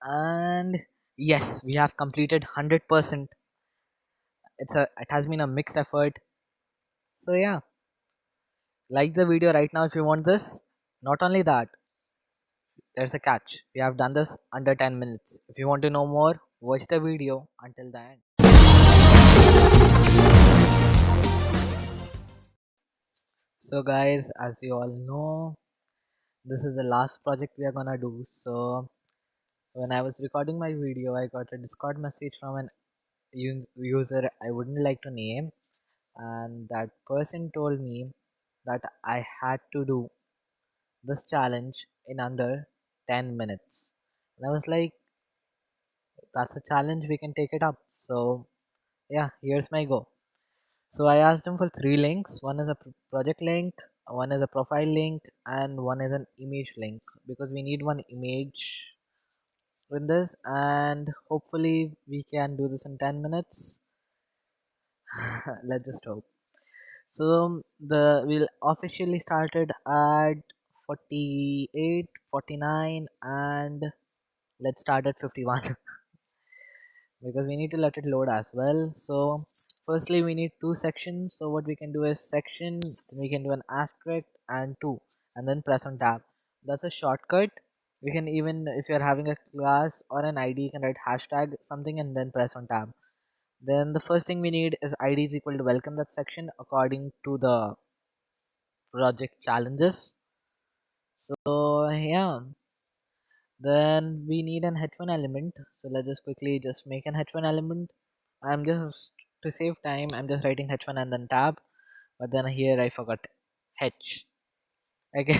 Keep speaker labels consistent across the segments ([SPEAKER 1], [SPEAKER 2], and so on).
[SPEAKER 1] And yes, we have completed 100%. It has been a mixed effort. So yeah, like the video right now if you want this. Not only that, there's a catch. We have done this under 10 minutes. If you want to know more, watch the video until the end. So guys, as you all know, this is the last project we are gonna do. So when I was recording my video, I got a Discord message from an user I wouldn't like to name, and that person told me that I had to do this challenge in under 10 minutes. And I was like, that's a challenge, we can take it up. So yeah, here's my go. So I asked him for three links. One is a project link, one is a profile link, and one is an image link, because we need one image with this, and hopefully we can do this in 10 minutes. Let's just hope. So the we'll officially started at 48, 49, and let's start at 51. Because we need to let it load as well. So firstly we need two sections. So what we can do is section, we can do an asterisk and two, and then press on tab. That's a shortcut. We can, even if you're having a class or an id, you can write hashtag something and then press on tab. Then the first thing we need is id is equal to welcome that section according to the project challenges. So yeah, then we need an h1 element. So let's just quickly just make an h1 element. I'm just, to save time, I'm just writing h1 and then tab, but then here I forgot h. Okay.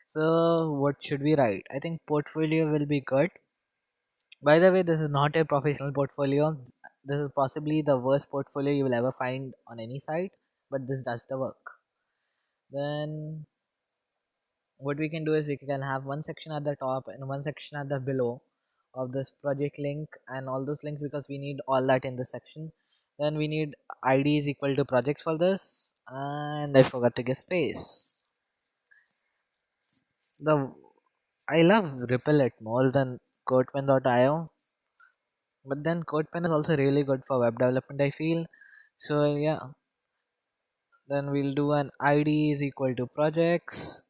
[SPEAKER 1] So what should we write? I think portfolio will be good. By the way, this is not a professional portfolio. This is possibly the worst portfolio you will ever find on any site, but this does the work. Then what we can do is we can have one section at the top and one section at the below of this project link and all those links, because we need all that in this section. Then we need id is equal to projects for this, and I forgot to give space. The I love Ripple more than CodePen.io, but then CodePen is also really good for web development, I feel. So yeah, then we'll do an id is equal to projects.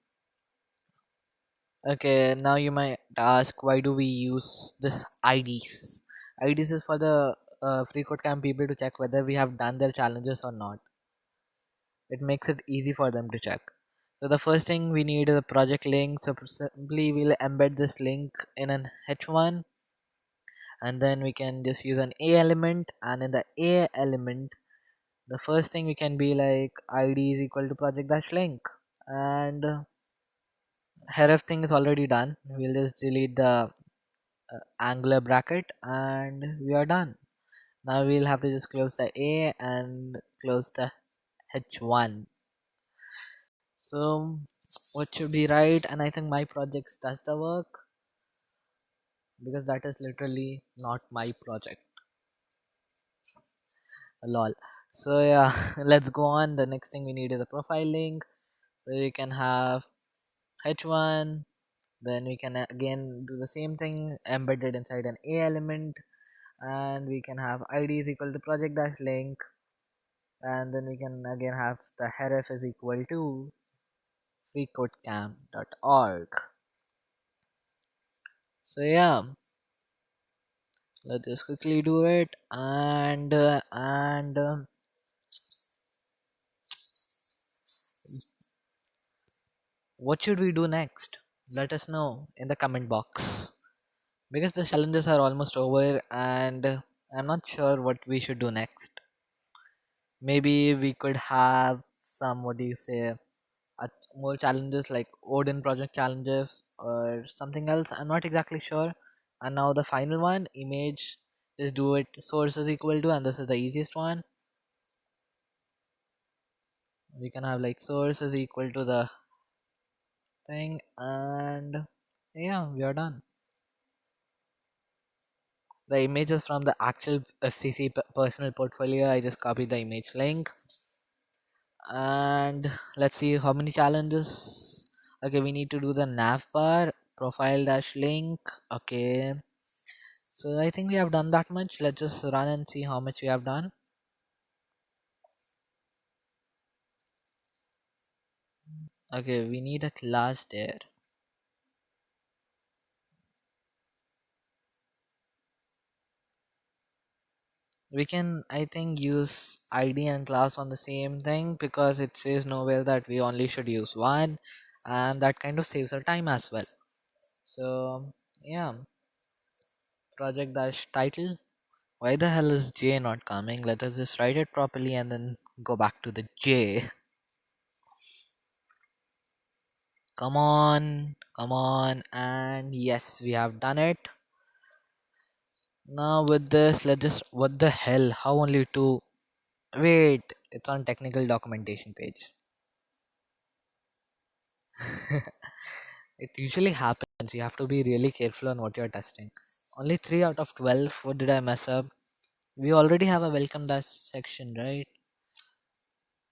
[SPEAKER 1] Okay, now you might ask, why do we use this IDs? IDs is for the Freecodecamp people to check whether we have done their challenges or not. It makes it easy for them to check. So the first thing we need is a project link. So simply we'll embed this link in an h1, and then we can just use an a element, and in the a element, the first thing we can be like id is equal to project dash link, and href thing is already done. We'll just delete the angular bracket and we are done. Now we'll have to just close the a and close the h1. So what should be right? And I think my projects does the work, because that is literally not my project. Lol. So yeah, let's go on. The next thing we need is a profile link, so you can have h1. Then we can again do the same thing embedded inside an a element, and we can have id is equal to project dash link, and then we can again have the href is equal to freecodecamp.org. So yeah, let's just quickly do it. And what should we do next? Let us know in the comment box, because the challenges are almost over and I'm not sure what we should do next. Maybe we could have some, what do you say, more challenges like Odin project challenges or something else. I'm not exactly sure. And now the final one, image, just do it source is equal to, and this is the easiest one. We can have like source is equal to the thing, and yeah, we are done. The images from the actual FCC personal portfolio, I just copied the image link. And let's see how many challenges. Okay, we need to do the nav bar profile dash link. Okay, So I think we have done that much. Let's just run and see how much we have done. Okay, we need a class there. We can, I think, use id and class on the same thing, because it says nowhere that we only should use one, and that kind of saves our time as well. So yeah, project dash title. Why the hell is J not coming? Let us just write it properly and then go back to the J. Come on, and yes, we have done it. Now with this, let's just, what the hell? How only two? Wait, it's on technical documentation page. It usually happens. You have to be really careful on what you're testing. Only 3 out of 12. What did I mess up? We already have a welcome dash section, right?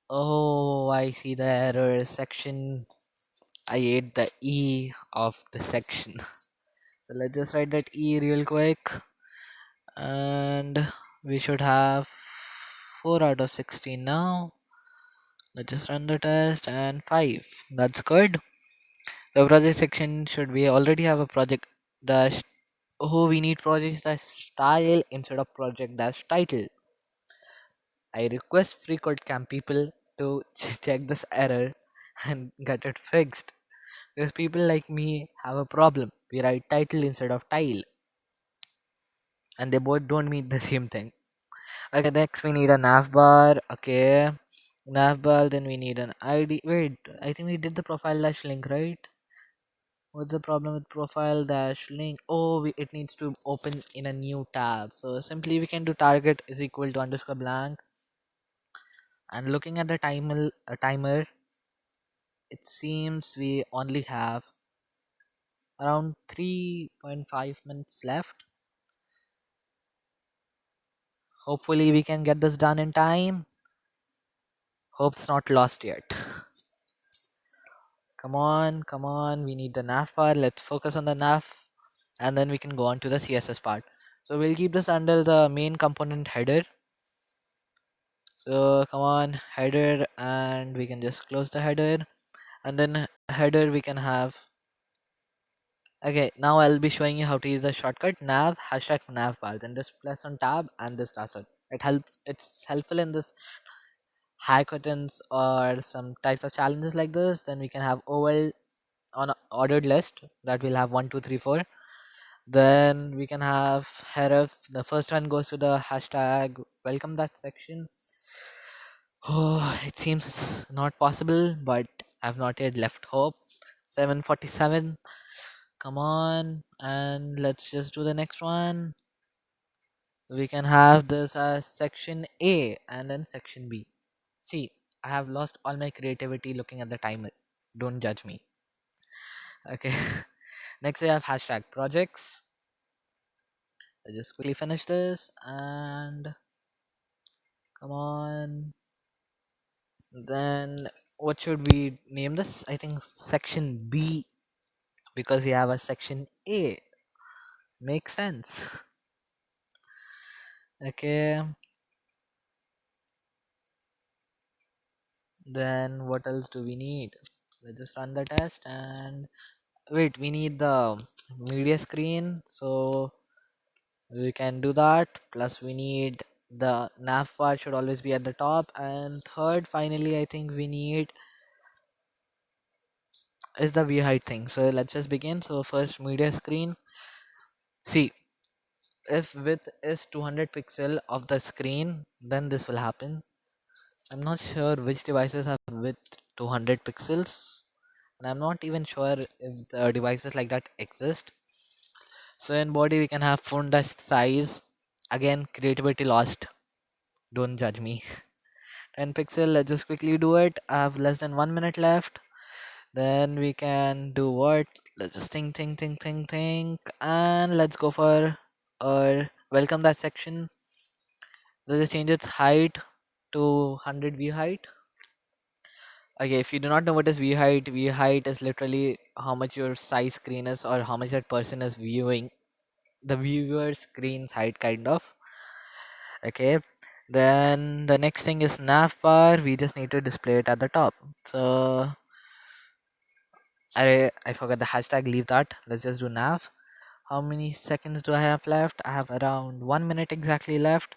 [SPEAKER 1] Oh, I see the error section. I ate the E of the section. So let's just write that E real quick. And we should have 4 out of 16 now. Let's just run the test, and 5. That's good. The project section should we already have a project dash. Oh, we need project dash style instead of project dash title. I request Freecodecamp people to check this error and get it fixed. Because people like me have a problem. We write title instead of tile, and they both don't mean the same thing. Okay, next we need a nav bar. Okay, nav bar. Then we need an ID. Wait, I think we did the profile dash link, right? What's the problem with profile dash link? Oh, it needs to open in a new tab. So simply we can do target is equal to underscore blank. And looking at the timer, it seems we only have around 3.5 minutes left. Hopefully we can get this done in time. Hope's not lost yet. Come on, we need the nav part. Let's focus on the nav, and then we can go on to the CSS part. So we'll keep this under the main component header. So come on, header, and we can just close the header, and then header we can have. Okay, now I'll be showing you how to use the shortcut nav hashtag nav bar. Then just press on tab and this does it. It's helpful in this hackathons or some types of challenges like this. Then we can have oval on a ordered list that will have 1 2 3 4. Then we can have href. The first one goes to the hashtag welcome that section. Oh, it seems not possible, but I've not yet left hope. 747. Come on, and let's just do the next one. We can have this as section A and then section B. See, I have lost all my creativity looking at the timer. Don't judge me. Okay. Next we have hashtag projects. I just quickly finish this, and come on. Then what should we name this? I think section B, because we have a section A. Makes sense. Okay. Then what else do we need? Let's just run the test, and wait, we need the media screen, so we can do that. Plus we need the nav bar should always be at the top, and third, finally, I think we need is the view height thing. So let's just begin. So first, media screen. See, if width is 200 pixel of the screen, then this will happen. I'm not sure which devices have width 200 pixels, and I'm not even sure if the devices like that exist. So in body we can have font dash size. Again, creativity lost. Don't judge me. 10 pixel. Let's just quickly do it. I have less than 1 minute left. Then we can do what? Let's just think, and let's go for our welcome that section. Let's just change its height to 100 view height. Okay, if you do not know what is view height is literally how much your size screen is or how much that person is viewing. the viewer screen side kind of. Okay, then the next thing is nav bar. We just need to display it at the top. So I forgot the hashtag, leave that, let's just do nav. How many seconds do I have left? I have around 1 minute exactly left,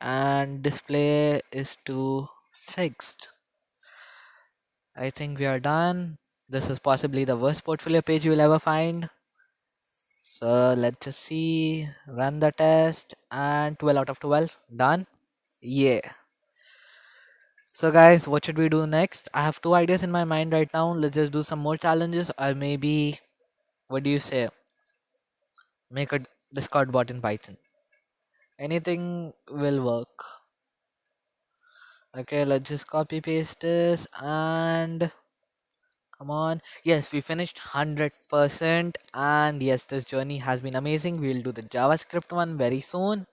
[SPEAKER 1] and display is to fixed. I think we are done. This is possibly the worst portfolio page you will ever find. So let's just see, run the test, and 12 out of 12 done. Yeah. So guys, what should we do next? I have two ideas in my mind right now. Let's just do some more challenges, or maybe, what do you say, make a Discord bot in Python. Anything will work. Okay, let's just copy paste this, and come on. Yes, we finished 100%, and yes, this journey has been amazing. We'll do the JavaScript one very soon,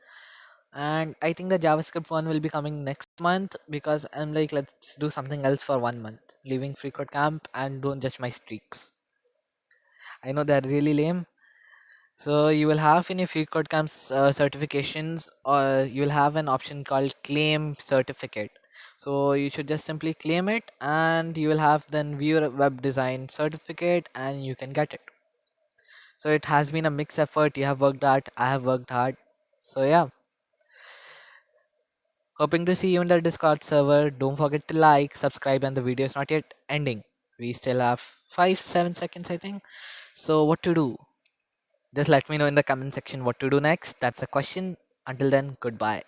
[SPEAKER 1] and I think the JavaScript one will be coming next month, because I'm like, let's do something else for 1 month, leaving Freecodecamp, and don't judge my streaks. I know they're really lame. So you will have in your Freecodecamp certifications, or you will have an option called claim certificate. So you should just simply claim it, and you will have then view web design certificate, and you can get it. So it has been a mixed effort. You have worked hard, I have worked hard. So yeah, hoping to see you in the Discord server. Don't forget to like, subscribe, and the video is not yet ending. We still have 5-7 seconds, I think. So what to do? Just let me know in the comment section what to do next. That's a question. Until then, goodbye.